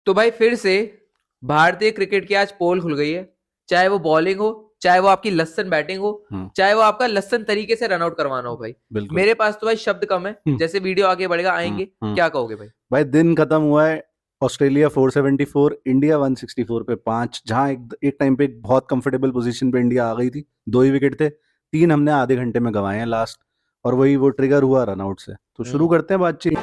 तो भाई फिर से भारतीय क्रिकेट की आज पोल खुल गई है। चाहे वो बॉलिंग हो, चाहे वो आपकी लस्सन बैटिंग हो, चाहे वो आपका लस्सन तरीके से रनआउट करवाना हो भाई। बिल्कुल। मेरे पास तो भाई शब्द कम है। जैसे वीडियो आगे बढ़ेगा हम्म, आएंगे, हम्म। क्या कहोगे भाई? भाई दिन खत्म हुआ है। ऑस्ट्रेलिया 474, इंडिया 164 पे 5, जहां एक टाइम पे एक बहुत कंफर्टेबल पोजीशन पे इंडिया आ गई थी। 2 ही विकेट थे, 3 हमने आधे घंटे में गंवाए हैं लास्ट। और वही वो ट्रिगर हुआ रनआउट से। तो शुरू हम्म। करते हैं बातचीत।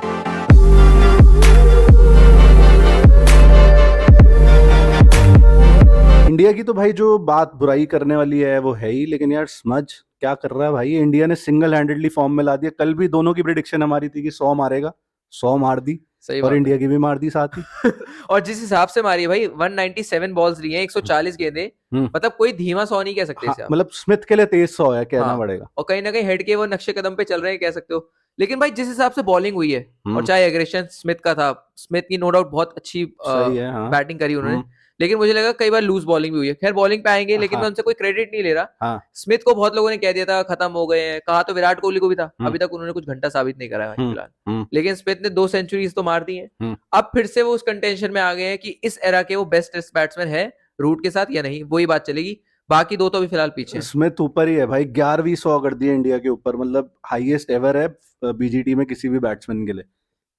इंडिया की तो भाई जो बात बुराई करने वाली है वो है ही, लेकिन यार समझ क्या कर रहा है भाई। इंडिया ने सिंगल हैंडेडली फॉर्म में ला दिया। कल भी दोनों की प्रिडिक्शन हमारी थी कि 100 मारेगा, 100 मार दी। सही और बात है। इंडिया की भी मार दी साथ ही। और जिस हिसाब से मारी है भाई, 197 बॉल्स ली हैं, 140 गेंदे। हम्म। मतलब कोई धीमा 100 नहीं कह सकते हाँ इसे आप। मतलब स्मिथ के लिए तेज 100 है, कहना हाँ, पड़ेगा। और कहीं ना कहीं हेड के वो नक्शे कदम पे चल रहे हैं, कह सकते हो। लेकिन भाई जिस हिसाब से बॉलिंग हुई है, और हम्म। चाहे एग्रेशन स्मिथ का था, स्मिथ की नो डाउट बहुत अच्छी सही है, हाँ। बैटिंग करी उन्होंने। हम्म। लेकिन मुझे लगा कई बार लूज बॉलिंग भी हुई है। खैर बॉलिंग पे आएंगे, लेकिन मैं हाँ, उनसे कोई क्रेडिट नहीं ले रहा। हाँ। स्मिथ को बहुत लोगों ने कह दिया था खत्म हो गए हैं, कहा तो विराट कोहली को भी था, हम्म, अभी तक उन्होंने कुछ घंटा साबित नहीं करा है भाई हम्म, फिलहाल। हम्म, लेकिन स्मिथ ने 2 सेंचुरीज तो मार दी हैं। हम्म। अब फिर से वो उस कंटेंशन में आ गए हैं कि इस एरा के वो बेस्ट टेस्ट बैट्समैन है रूट के साथ या नहीं, वही बात चलेगी। बाकी दो तो अभी फिलहाल पीछे हैं। स्मिथ ऊपर ही है भाई। 11वीं 100 कर दी है इंडिया के ऊपर, मतलब हाईएस्ट एवर है बीजीटी में किसी भी बैट्समैन के लिए।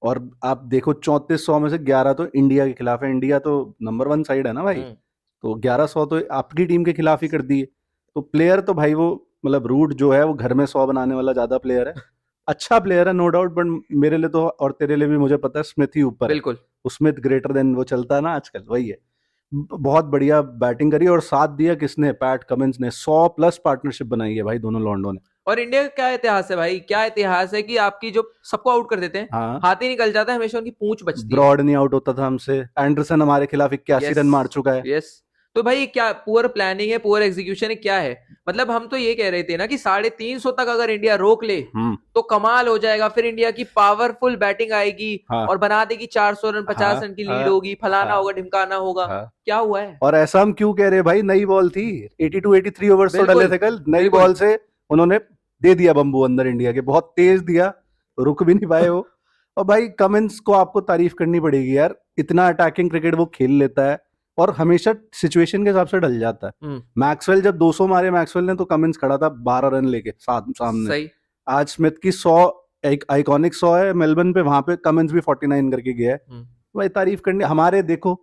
और आप देखो 3400 में से 11 तो इंडिया के खिलाफ है। इंडिया तो नंबर 1 साइड है ना भाई। हम्म। तो 1100 तो आपकी टीम के खिलाफ ही कर दिए। तो प्लेयर तो भाई वो, मतलब रूट जो है वो घर में 100 बनाने वाला ज्यादा प्लेयर है। अच्छा प्लेयर है नो डाउट, बट मेरे लिए तो और तेरे लिए भी मुझे पता है स्मिथ ही ऊपर है। बिल्कुल। स्मिथ ग्रेटर देन वो चलता है ना आजकल, वही है। बहुत बढ़िया बैटिंग करी, और साथ दिया किसने? पैट कमिंस ने। 100+ पार्टनरशिप बनाई है भाई दोनों लॉन्डो ने। और इंडिया का क्या इतिहास है भाई, क्या इतिहास है कि आपकी जो सबको आउट कर देते हैं, हाँ। हाथ ही निकल जाता है, हमेशा उनकी पूंछ बचती है। ब्रॉड नहीं आउट होता था हमसे। एंडरसन हमारे खिलाफ 81 यस। रन मार चुका है। यस। तो भाई क्या पुअर प्लानिंग है, पुअर एग्जीक्यूशन है, क्या है? मतलब हम तो ये कह रहे थे ना कि 350 तक अगर इंडिया रोक ले हम्म। तो कमाल हो जाएगा, फिर इंडिया की पावरफुल बैटिंग आएगी हाँ, और बना देगी 400 रन, हाँ, 50 रन की लीड हाँ, होगी, फलाना हाँ, होगा, ढिमकाना होगा। हाँ। क्या हुआ है? और ऐसा हम क्यों कह रहे हैं भाई? नई बॉल थी। 82 83 ओवर्स तो डले बिल्कुल। थे कल। नई बिल्कुल। बॉल से उन्होंने दे दिया बम्बू अंदर इंडिया के, बहुत तेज दिया। रुक भी नहीं पाए वो। और भाई कमिंस को आपको तारीफ करनी पड़ेगी यार। इतना अटैकिंग क्रिकेट वो खेल लेता है, और हमेशा सिचुएशन के हिसाब से ढल जाता है। हम्म। मैक्सवेल जब 200 मारे मैक्सवेल ने, तो कमिंस खड़ा था 12 रन लेके सामने। सही। आज स्मिथ की 100, एक आइकॉनिक 100 है मेलबर्न पे, वहां पे कमिंस भी 49 करके गया है। हम्म। भाई तारीफ करनी हमारे। देखो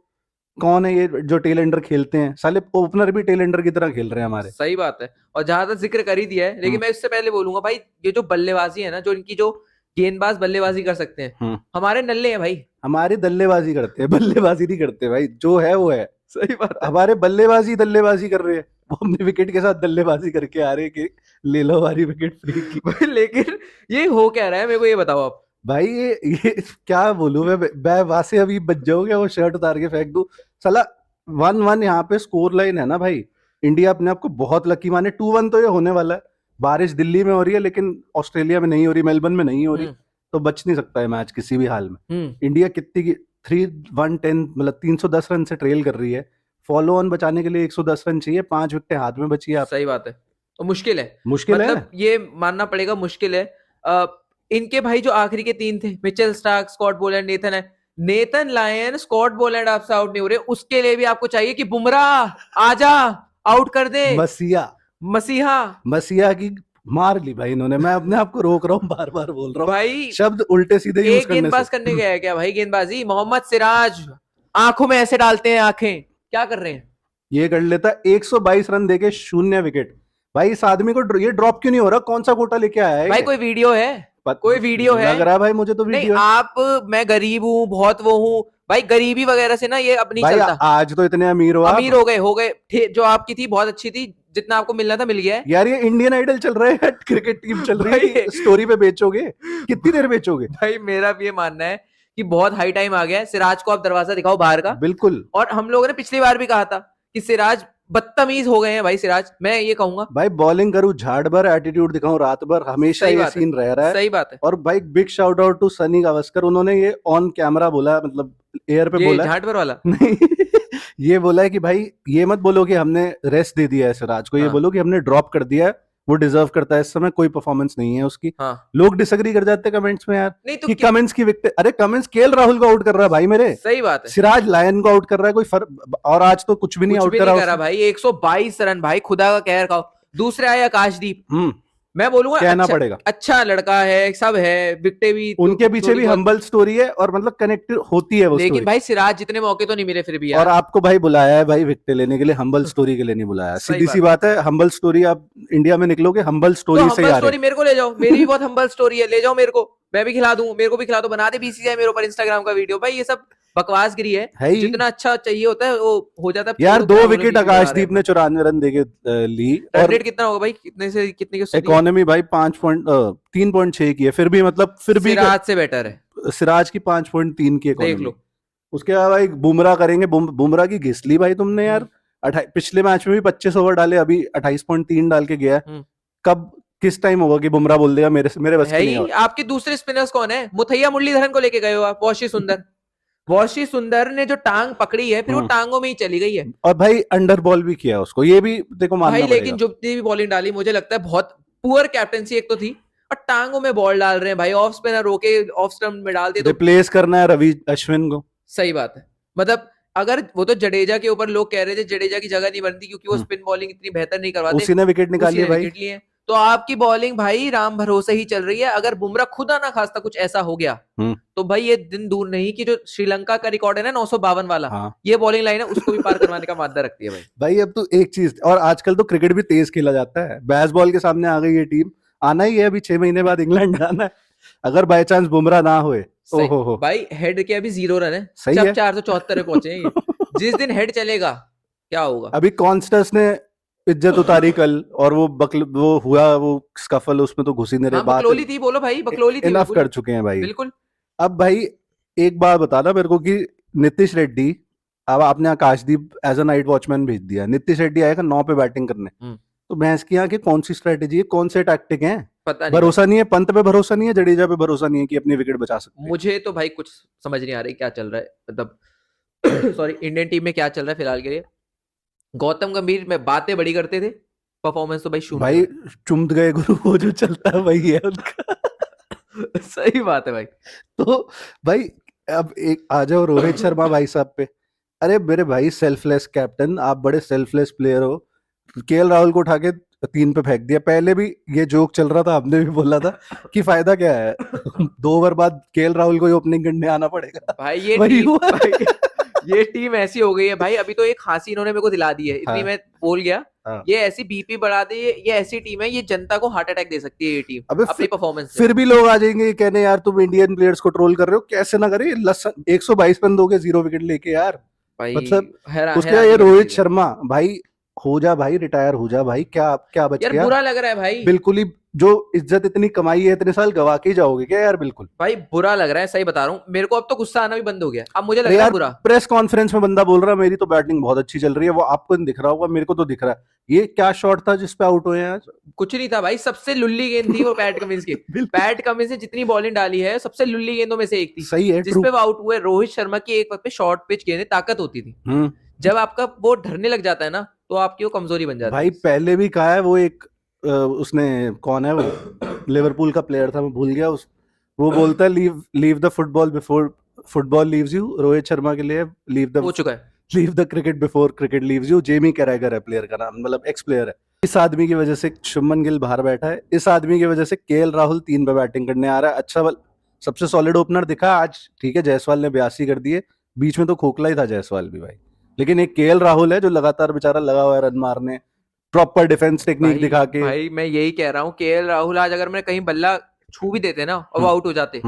कौन है ये जो टेलेंडर खेलते हैं, साले ओपनर भी टेलेंडर की तरह खेल रहे हैं हमारे। सही बात है। और जहां तक जिक्र कर ही दिया है, हम्म, लेकिन मैं इससे पहले बोलूंगा भाई, ये जो बल्लेबाजी है ना, जो इनकी जो गेंदबाज बल्लेबाजी कर सकते हैं, हम्म। हमारे नल्ले हैं भाई। हमारे दल्लेबाजी करते हैं, बल्लेबाजी नहीं करते भाई। जो है वो है। सही बात है। हमारे बल्लेबाजी दल्लेबाजी कर रहे हैं। वो अपने विकेट के साथ दल्लेबाजी करके आ रहे हैं कि ले लो हमारी विकेट फ्री की। भाई लेकिन ये हो क्या रहा है, मेरे को ये बताओ आप। भाई ये क्या बोलूं मैं वहां से अभी बच जाऊंगा, वो शर्ट उतार के फेंक दूं। साला 1-1 यहाँ पे स्कोर लाइन है ना भाई। इंडिया अपने आप को बहुत लकी माने। 2-1 तो ये होने वाला है। बारिश दिल्ली में हो रही है, लेकिन ऑस्ट्रेलिया में नहीं हो रही, मेलबर्न में नहीं हो रही। हम्म। तो बच नहीं सकता है मैच किसी भी हाल में। हम्म। इंडिया कितनी की 3-1-10, मतलब 310 रन से ट्रेल कर रही है। फॉलो ऑन बचाने के लिए 110 रन चाहिए। 5 विकेटें हाथ में बची है सही आपकी। बात है। तो मुश्किल है। मुश्किल है। मतलब ये मानना पड़ेगा मुश्किल है। अ, इनके भाई जो आखिरी के तीन थे, Mitchell Starc, Scott Boland, Nathan है। नेथन लायन, स्कॉट बोलैंड आपसे आउट नहीं हो रहे, उसके लिए भी आपको चाहिए कि बुमराह आजा, आउट कर दे। मसीहा। मसीहा। मसीहा की मार ली भाई इन्होंने। मैं अपने आप को रोक रहा हूँ, बार बार बोल रहा हूँ भाई शब्द उल्टे सीधे यूज एक करने से। गेंदबाज करने गया है क्या भाई गेंदबाजी? मोहम्मद सिराज आंखों में ऐसे डालते हैं आंखें, क्या कर रहे हैं? ये कर लेता 122 रन देके 0 विकेट। भाई इस आदमी को ये ड्रॉप क्यों नहीं हो रहा? कौन सा कोटा लेके आया है भाई ये? कोई वीडियो है? कोई वीडियो है? लग रहा है भाई मुझे तो नहीं वीडियो है। आप, मैं गरीब हूं बहुत वो हूं, भाई गरीबी वगैरह से ना ये अब नहीं भाई चलता। आज तो इतने अमीर हो अमीर आप। हो गए जो आपकी थी बहुत अच्छी थी, जितना आपको मिलना था मिल गया है। यार ये इंडियन आइडल चल रहा है, क्रिकेट टीम चल रही भाई है, स्टोरी पे बेचोगे? कितनी देर बेचोगे? भाई मेरा भी ये मानना है कि बहुत हाई टाइम आ गया है, सिराज को आप दरवाजा दिखाओ बाहर का। बिल्कुल। और हम लोगों ने पिछली बार भी कहा था कि सिराज बदतमीज हो गए हैं भाई, सिराज, मैं ये कहूंगा। भाई बॉलिंग करूं झाड़ भर, एटीट्यूड दिखाऊं रात भर, हमेशा सही ये बात है। सीन रह रहा है। सही बात है। और भाई big shout out to Sunny Gavaskar. उन्होंने ये ऑन कैमरा बोला, मतलब एयर पे ये बोला है। झांटवर वाला। नहीं ये बोला है कि भाई ये मत बोलो कि हमने रेस्ट दे दिया है सिराज को, ये हाँ। बोलो कि हमने ड्रॉप कर दिया है। वो डिजर्व करता है इस समय, कोई परफॉर्मेंस नहीं है उसकी। हाँ लोग डिसएग्री कर जाते हैं कमेंट्स में यार नहीं तो कि कमिंस की विकेट, अरे कमिंस केएल राहुल को आउट कर रहा है भाई मेरे, सही बात है, सिराज लायन को आउट कर रहा है, कोई फर्क, और आज तो कुछ भी नहीं कुछ आउट भी करा नहीं करा उसने। भाई, 122 रन भाई, खुदा का कहर खाओ। दूसरे आए आकाशदीप, हम्म, मैं बोलूंगा कहना अच्छा, पड़ेगा। अच्छा लड़का है, सब है, विकेटें भी उनके पीछे थोड़ी भी बहुत, हम्बल स्टोरी है और मतलब कनेक्टेड होती है वो लेकिन स्टोरी। भाई सिराज जितने मौके तो नहीं मिले फिर भी और यार। आपको भाई बुलाया है भाई विकेट लेने के लिए, हम्बल स्टोरी के लिए नहीं बुलाया। सही सीधी सी बात बात है, हम्बल स्टोरी, आप इंडिया में निकलोगे हम्बल तो स्टोरी से ही हम्बल आ रहे स्टोरी मेरे को ले जाओ, मेरी भी बहुत हम्बल स्टोरी है, ले जाओ मेरे को, मैं भी खिला दूं, मेरे को भी खिला दो, बना दे बीसीसीआई मेरे ऊपर इंस्टाग्राम का वीडियो। भाई ये सब बकवासगिरी है, है ही। जितना अच्छा चाहिए होता है वो हो जाता है। यार छोड़ो 2 क्या बोलो, विकेट बीच में बढ़ा रहे आकाशदीप हैं ने अपना। 94 रन देके ली, रन और रेट कितना होगा भाई, कितने से कितने की उससे दी है? इकोनॉमी भाई 3.6 की है, फिर भी मतलब फिर भी सिराज से बेटर है, सिराज की 5.3 की देख इकोनॉमी। लो। उसके बाद भाई बुमराह करेंगे, बुमराह की घिसली भाई तुमने यार। पिछले मैच में भी 25 ओवर डाले, अभी 28.3 डाल के गया है। हम्म। कब किस टाइम होगा कि बुमराह बोल देगा मेरे बस है की नहीं है। ही, आपके दूसरे स्पिनर्स कौन है? मुथैया मुरलीधरन को लेके गए हो आप, वॉशी सुंदर, वॉशी सुंदर ने जो टांग पकड़ी है फिर वो टांगों में ही चली गई है और भाई अंडर बॉल भी किया उसको, ये भी देखो मानना भाई। पड़ेगा। लेकिन जितनी भी बॉलिंग डाली मुझे लगता है बहुत पुअर कैप्टेंसी एक तो थी, और टांगों में बॉल डाल रहे हैं भाई, ऑफ स्पिनर रोके ऑफ स्टंप में डाल दिए तो रिप्लेस करना है रवि अश्विन को। सही बात है। मतलब अगर वो तो जडेजा के ऊपर लोग कह रहे थे जडेजा की जगह नहीं बनती क्योंकि वो स्पिन बॉलिंग इतनी बेहतर नहीं करवाते, उसी ने विकेट निकाली उसी है ने भाई। विकेट लिए हैं। तो आपकी बॉलिंग भाई राम भरोसे ही चल रही है। अगर बुमराह खुदा ना खास्ता कुछ ऐसा हो गया तो भाई ये दिन दूर नहीं कि जो श्रीलंका का रिकॉर्ड है ना 952 वाला, हाँ। ये बॉलिंग लाइन है उसको भी पार करवाने का मादा रखती है भाई। भाई अब तो एक चीज, और आजकल तो क्रिकेट भी तेज खेला जाता है, बेसबॉल के सामने आ गई ये टीम। आना ही है अभी 6 महीने बाद इंग्लैंड जाना है, अगर बाय चांस बुमराह ना होए। ओहो हो भाई हेड के अभी 0 रन है, सही जब है। 474 पे पहुंचे हैं ये। जिस दिन हेड चलेगा क्या होगा। अभी कॉन्स्टस ने इज्जत उतारी कल, और वो हुआ वो स्कफल, उसमें तो घुस ही नहीं रहे। हाँ बात बकलोली थी, बोलो भाई बकलोली थी, इनफ बिल्कुल कर चुके हैं भाई। बिल्कुल। अब भाई एक बात बताना मेरे को कि नीतीश रेड्डी, अब आपने आकाशदीप एज अ नाइट वॉचमैन भेज दिया, नीतीश रेड्डी आएगा 9 पे बैटिंग करने, तो भैंस की यहाँ की कौन सी स्ट्रेटेजी है, कौन से टैक्टिक हैं? पता नहीं भरोसा नहीं है, पंत पे भरोसा नहीं है, जडेजा पे भरोसा नहीं है कि अपनी विकेट बचा सकते हैं। मुझे तो भाई कुछ समझ नहीं आ रही क्या चल रहा है, मतलब सॉरी इंडियन टीम में क्या चल रहा है फिलहाल के लिए। गौतम गंभीर में बातें बड़ी करते थे, परफॉर्मेंस तो भाई शून्य भाई चुम्त गए गुरु, वो जो चलता है वही है उनका। सही बात है भाई। तो भाई अब एक आ जाओ रोहित शर्मा भाई साहब पे। अरे मेरे भाई सेल्फलेस कैप्टन, आप बड़े सेल्फलेस प्लेयर हो, केएल राहुल को उठा के 3 पे फेंक दिया। पहले भी ये जोक चल रहा था, हमने भी बोला था कि फायदा क्या है 2 ओवर बाद केएल राहुल को ही ओपनिंग करने आना पड़ेगा। भाई ये वही टीम हुआ। भाई, ये टीम ऐसी हो गई है भाई। अभी तो एक खांसी इन्होंने मेरे को दिला दी है, इतनी हाँ। मैं बोल गया। हाँ। ये ऐसी बीपी बढ़ा दे, ये ऐसी टीम है, ये जनता को हार्ट अटैक दे सकती है ये टीम अबे अपनी परफॉर्मेंस से। फिर भी लोग आ जाएंगे कहने यार तुम इंडियन प्लेयर्स को ट्रोल कर रहे हो, कैसे ना करे। 122 रन दोगे 0 विकेट लेके यार, भाई मतलब उसके हैरानी ये वाली रोहित चीज़ है। शर्मा भाई, हो जा भाई, रिटायर हो जा भाई, क्या क्या बच यार गया? बुरा लग रहा है भाई, बिल्कुल ही, जो इज्जत इतनी कमाई है इतने साल गवा के ही जाओगे क्या यार? बिल्कुल भाई बुरा लग रहा है, सही बता रहा हूँ। मेरे को अब तो गुस्सा आना भी बंद हो गया, अब मुझे लग अरे रहा है यार बुरा। प्रेस कॉन्फ्रेंस में बंदा बोल रहा है मेरी तो बैटिंग बहुत अच्छी चल रही है, वो आपको नहीं दिख रहा होगा, मेरे को तो दिख रहा है। ये क्या शॉट था जिसपे आउट हुए हैं आज? कुछ नहीं था भाई, सबसे लुल्ली गेंद थी वो पैट कमिंस की। पैट कमिंस ने जितनी बॉलिंग डाली है सबसे लुल्ली गेंदों में से एक थी, सही है, जिसपे वो आउट हुए। रोहित शर्मा की एक वक्त पे शॉर्ट पिच गेंदें ताकत होती थी, जब आपका वो ढरने लग जाता है ना तो आपकी वो कमजोरी बन जाती है। भाई पहले भी कहा है, वो एक उसने, कौन है वो, लिवरपूल का प्लेयर था, मैं भूल गया वो बोलता है leave the football before football leaves you. Rohit Sharma के लिए हो चुका है। Leave the cricket before cricket leaves you. Jamie Carragher है प्लेयर का नाम, मतलब एक्स प्लेयर है। इस आदमी की वजह से शुभमन गिल बाहर बैठा है, इस आदमी की वजह से केएल राहुल 3 पे बैटिंग करने आ रहा है। अच्छा सबसे सॉलिड ओपनर दिखा आज, ठीक है जायसवाल ने 82 कर दिए, बीच में तो खोखला ही था जायसवाल भी भाई, लेकिन एक केएल राहुल है जो लगातार बेचारा लगा हुआ है रन मारने, प्रॉपर डिफेंस टेक्निक दिखा के। भाई मैं यही कह रहा हूँ, केएल राहुल आज अगर मैं कहीं बल्ला छू भी देते ना और वो आउट हो जाते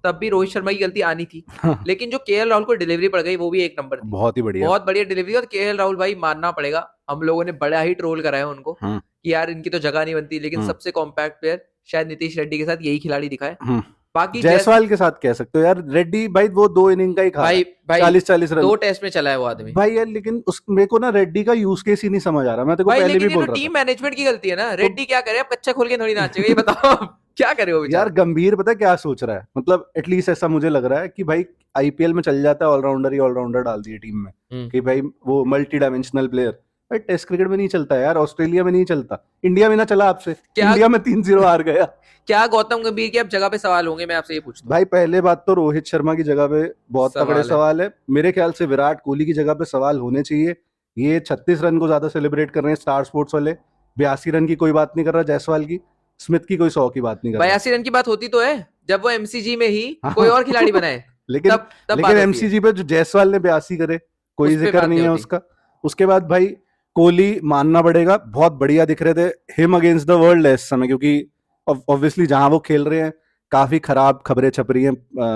तब भी रोहित शर्मा की गलती आनी थी। लेकिन जो केएल राहुल को डिलीवरी पड़ गई वो भी एक नंबर थी, बहुत ही बढ़िया, बहुत बढ़िया डिलीवरी। और केएल राहुल भाई मानना पड़ेगा, हम लोगों ने बड़ा ही ट्रोल करा है उनको कि यार इनकी तो जगह नहीं बनती, लेकिन सबसे कॉम्पैक्ट प्लेयर शायद नीतीश रेड्डी के साथ यही खिलाड़ी दिखा है। बाकी जायसवाल के साथ कह सकते हो यार, रेड्डी भाई वो 2 इनिंग का ही खा भाई 40-40 रन 2 टेस्ट में चला है वो आदमी भाई यार। लेकिन उस मेरे को ना रेड्डी का यूज केस ही नहीं समझ आ रहा, मैं तेरे को पहले भी बोल रहा था। टीम मैनेजमेंट की गलती है ना, रेड्डी क्या करे, अब कच्चा खोल के थोड़ी नाचेगा, ये बताओ क्या करे वो यार गंभीर पता है क्या सोच रहा है, मतलब एटलीस्ट ऐसा मुझे लग रहा है कि भाई आईपीएल में चल जाता है ऑलराउंडर ही ऑलराउंडर डाल दिए टीम में कि भाई वो मल्टी डायमेंशनल प्लेयर, भाई टेस्ट क्रिकेट में नहीं चलता यार, ऑस्ट्रेलिया में नहीं चलता, इंडिया में ना चला आपसे, क्या इंडिया में 3-0 हार गया। क्या गौतम गंभीर की अब जगह पे सवाल होंगे, मैं आपसे ये पूछता हूँ। भाई पहले बात तो रोहित शर्मा की जगह पे बहुत तगड़े सवाल है। सवाल है, मेरे ख्याल से विराट कोहली की जगह पे सवाल होने चाहिए। ये 36 रन को ज्यादा सेलिब्रेट कर रहे हैं स्टार स्पोर्ट्स वाले, 82 रन की कोई बात नहीं कर रहा जायसवाल की, स्मिथ की कोई 100 की बात नहीं कर रहा। 82 रन की बात होती तो है जब वो एमसीजी में ही हाँ, कोई और खिलाड़ी बनाए, लेकिन तब तब लेकिन बात होती है, एमसीजी पे जो जायसवाल ने 82 करे, कोई उस पे जिक्र बात नहीं नहीं है होती। उसका। उसके बाद भाई कोहली मानना पड़ेगा, बहुत बढ़िया दिख रहे थे, हिम अगेंस्ट द वर्ल्ड है इस समय, क्योंकि ऑब्वियसली जहां वो खेल रहे हैं काफी खराब खबरें छप रही हैं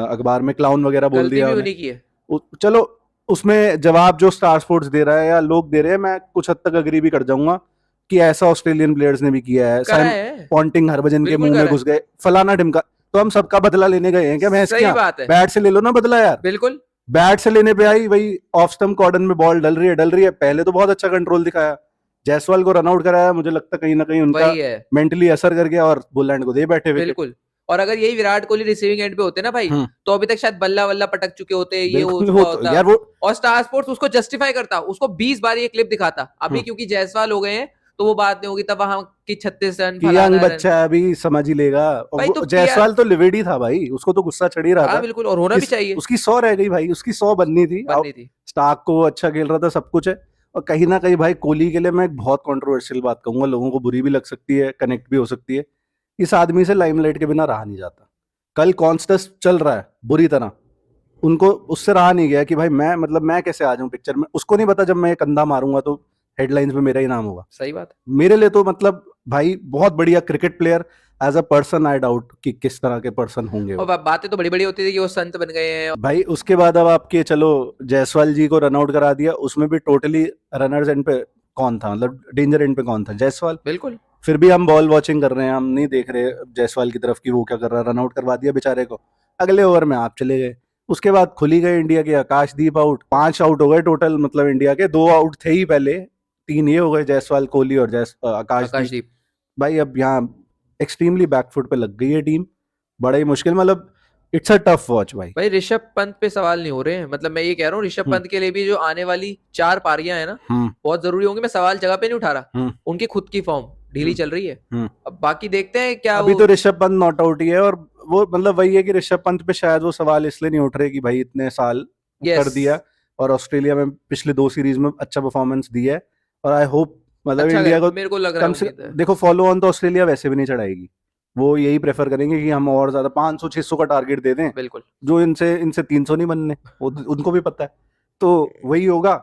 अखबार में, क्लाउन वगैरह बोल गलती दिया भी उन्हें। उन्हीं की है। चलो उसमें जवाब जो स्टार स्पोर्ट्स दे रहा है या लोग दे रहे हैं, मैं कुछ हद तक अग्री भी कर जाऊंगा कि ऐसा ऑस्ट्रेलियन प्लेयर्स ने भी किया है, करा सैम है, पॉन्टिंग हरभजन के बिल्कुल मुंह में करा है। घुस गए, फलाना ढिमका, तो हम सबका बदला लेने गए हैं क्या भैंस सही क्या? बात है, बैट से ले लो ना बदला यार, बिल्कुल। बैट से लेने पे आई वही ऑफ स्टंप कॉर्डन में बॉल डल रही है, पहले तो बहुत अच्छा कंट्रोल दिखाया, जायसवाल को रन आउट कराया, मुझे लगता कहीं ना कहीं उनका वही है, मेंटली असर कर गया और बुलैंड को दे बैठे विकेट। बिल्कुल। और अगर यही विराट कोहली रिसीविंग एंड पे होते ना भाई, हम्म, तो अभी तक शायद बल्ला वल्ला पटक चुके होते, ये हो बिल्कुल, वो चुका तो होता। यार वो और स्टार स्पोर्ट्स उसको जस्टिफाई करता, उसको 20 बार ये क्लिप दिखाता। अभी हम्म, क्योंकि जायसवाल हो गए हैं तो वो बात नहीं होगी, तब वहां की 36 रन कि यंग फलाना रन। बच्चा है अभी समझ ही लेगा, और भाई तो वो पीआर, जायसवाल तो लिविड ही था भाई, उसको तो गुस्सा चढ़ ही रहा हाँ था बिल्कुल, और होना कि भी चाहिए, उसकी 100 रह गई भाई, उसकी 100 बननी थी, बननी थी। स्टार्क को वो अच्छा खेल रहा था, सब कुछ है। और कहीं ना कहीं भाई कोहली के लिए मैं एक बहुत कंट्रोवर्शियल बात कहूंगा, लोगों को बुरी भी लग सकती है, कनेक्ट भी हो सकती है, इस आदमी से लाइमलाइट के बिना रहा नहीं जाता। कल कॉन्स्टेस्ट चल रहा है बुरी तरह, उनको उससे रहा नहीं गया कि भाई मैं मतलब मैं कैसे आ जाऊं पिक्चर में, उसको नहीं पता जब मैं एक कंधा मारूंगा तो हेडलाइंस में मेरा ही नाम होगा। सही बात है। मेरे लिए तो मतलब भाई बहुत बढ़िया cricket player, as a person I doubt कि किस तरह के पर्सन होंगे और वो। बातें तो बड़ी बड़ी होती थी कि वो संत बन गए हैं। भाई उसके बाद अब आपके चलो जायसवाल जी को रन आउट करा दिया, उसमें भी टोटली रनर्स एंड पे कौन था, मतलब डेंजर एंड पे कौन था, जायसवाल। बिल्कुल। फिर भी हम बॉल वॉचिंग कर रहे हैं, हम नहीं देख रहे जायसवाल की तरफ कि वो क्या कर रहा है, रन आउट करवा दिया बेचारे को, अगले ओवर में आप चले गए। उसके बाद खुली गए इंडिया के आकाशदीप आउट, 5 आउट हो गए टोटल, मतलब इंडिया के 2 आउट थे ही पहले, 3 ये हो गए, जायसवाल कोहली और आकाशदीप। आकाशदीप। भाई अब यहाँ एक्सट्रीमली बैकफुट पे लग गई है टीम, बड़ा ही मुश्किल, मतलब इट्स अ टफ वॉच भाई। भाई ऋषभ पंत पे सवाल नहीं हो रहे हैं, मतलब मैं ये कह रहा हूँ ऋषभ हम्म, पंत के लिए भी जो आने वाली 4 पारियां है ना, हम्म, बहुत जरूरी होंगी। मैं सवाल जगह पे नहीं उठा रहा, हम्म, उनकी खुद की फॉर्म ढीली हम्म, चल रही है। हम्म। अब बाकी देखते हैं क्या अभी वो। तो ऋषभ पंत नॉट आउट ही है, और वो मतलब वही है कि ऋषभ पंत पे शायद वो सवाल इसलिए नहीं उठ रहे कि भाई इतने साल कर यस, दिया, और ऑस्ट्रेलिया में पिछले 2 सीरीज में अच्छा परफॉर्मेंस दिया है, और आई होप मतलब अच्छा इंडिया करे, को मेरे को लग रहा है, कम से उम्मीद है। देखो फॉलो ऑन तो ऑस्ट्रेलिया वैसे भी नहीं चढ़ाएगी, वो यही प्रेफर करेंगे कि हम और ज्यादा 500-600 का टारगेट दे दें, बिल्कुल। जो इनसे इनसे 300 नहीं बनने, वो उनको भी पता है, तो वही होगा।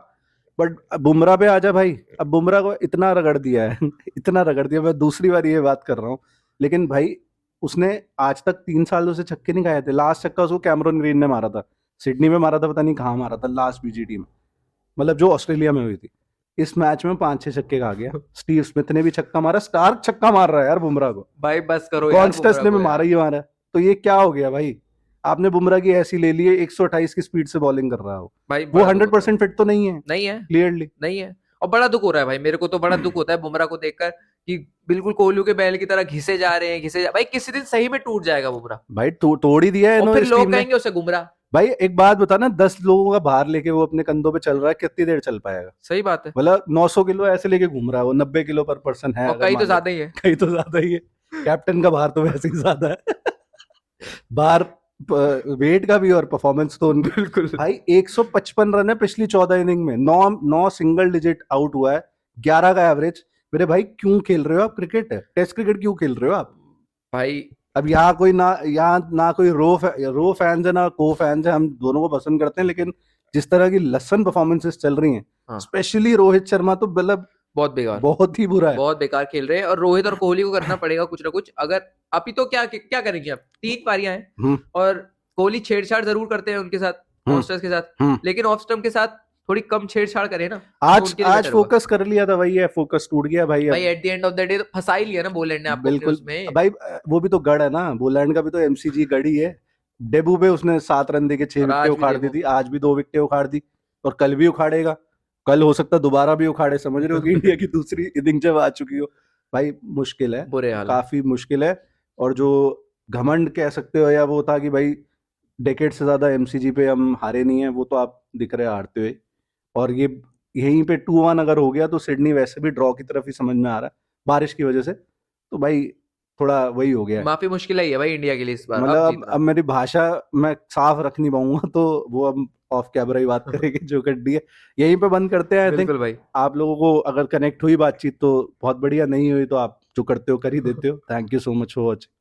बट बुमराह पे आजा भाई, अब बुमराह को इतना रगड़ दिया है इतना रगड़ दिया, मैं दूसरी बार ये बात कर रहा हूँ, लेकिन भाई उसने आज तक 3 साल से छक्के नहीं खाए थे, लास्ट छक्का उसको कैमरन ग्रीन ने मारा था, सिडनी में मारा था, पता नहीं कहाँ मारा था, लास्ट बीजीटी में, मतलब जो ऑस्ट्रेलिया में हुई थी। इस मैच में 5-6 छक्के खा गया, स्टीव स्मिथ ने भी छक्का मारा, स्टार्क छक्का मार रहा है यार बुमराह को, भाई बस करो यार कॉन्स्टेस बुमराह ने को भी मारा यार। ही मारा, तो ये क्या हो गया भाई? आपने बुमराह की ऐसी ले ली है, 128 की स्पीड से बॉलिंग कर रहा हो, भाई वो बड़ा दुख होता है। 100% फिट तो नहीं है नहीं है, क्लियरली। नहीं है। और बड़ा दुख हो रहा है भाई, मेरे को तो बड़ा दुख होता है बुमराह को देखकर कि बिल्कुल कोहली के बैल की तरह घिसे जा रहे हैं, घिसे जा। भाई किसी दिन सही में टूट जाएगा बुमराह, भाई तोड़ ही दिया है और फिर इस टीम लोग ने। कहेंगे उसे गुमराह। भाई एक बात बता ना, 10 लोगों का भार लेके वो अपने कंधों पे चल रहा है, कितनी देर चल पाएगा? सही बात है। मतलब 900 किलो ऐसे लेके घूम रहा है वो, 90 किलो पर पर्सन है और अगर कई तो मान लो, ज्यादा ही है। कहीं तो ज्यादा ही है, कैप्टन का भार तो वैसे ही ज्यादा है भार, वेट का भी और परफॉर्मेंस तो उनकी। बिल्कुल। भाई 155 रन है पिछली 14 इनिंग में, 9 सिंगल डिजिट आउट हुआ है, 11 का एवरेज। मेरे भाई क्यों खेल रहे हो आप क्रिकेट, टेस्ट क्रिकेट क्यों खेल रहे हो आप? भाई अब यहाँ ना कोई रो फैंस है ना को फैंस है, हम दोनों को पसंद करते हैं, लेकिन जिस तरह की लसन परफॉर्मेंसेस चल रही हैं, हाँ, स्पेशली रोहित शर्मा, तो मतलब बहुत बेकार, बहुत ही बुरा है। बहुत बेकार खेल रहे हैं। और रोहित और कोहली को करना पड़ेगा कुछ ना कुछ। अगर अभी तो क्या क्या करेंगे, अब 3 पारियां हैं, हम्म, और कोहली छेड़छाड़ जरूर करते हैं उनके साथ, मॉन्स्टर्स के साथ, हम्म। लेकिन ऑफ स्टंप के साथ थोड़ी कम छेड़छाड़ करें ना, तो आज उनके लिए आज बेटर होगा। फोकस कर लिया था, वही है, फोकस टूट गया भाई भाई अब। At the end of the day तो फंसा ही लिया ना बोलैंड ने आपको अपने बिल्कुल उसमें। भाई, वो भी तो गढ़ है ना, बोलैंड का भी तो एमसीजी गढ़ ही है। डेब्यू पे उसने 7 रन देके 6 और विकेटें आज भी उखाड़ दी देखो, थी, आज भी 2 विकेटें उखाड़ दी, और कल भी उखाड़ेगा, कल हो सकता है दोबारा भी उखाड़े, समझ रहे हो कि इंडिया की दूसरी इनिंग जब आ चुकी हो। भाई मुश्किल है, बुरे हाल है। काफी मुश्किल है। और जो घमंड कह सकते हो, या वो था कि भाई डेकेड से ज्यादा एमसीजी पे हम हारे नहीं है, वो तो आप दिख रहे हैं हारते हुए। और ये यहीं पे 2-1 अगर हो गया तो सिडनी वैसे भी ड्रॉ की तरफ ही समझ में आ रहा है बारिश की वजह से, तो भाई थोड़ा वही हो गया है। माफी मुश्किल ही है भाई इंडिया के लिए इस बार, मतलब अब अब जीतना। अब मेरी भाषा मैं साफ रख नहीं पाऊंगा, तो वो अब ऑफ कैमरा ही बात करेंगे जो कड्डी है। यहीं पे बंद करते हैं आई थिंक। बिल्कुल भाई। आप लोगों को अगर कनेक्ट हुई बातचीत तो बहुत बढ़िया, नहीं हुई तो आप जो करते हो कर ही देते हो। Thank you so much for watching.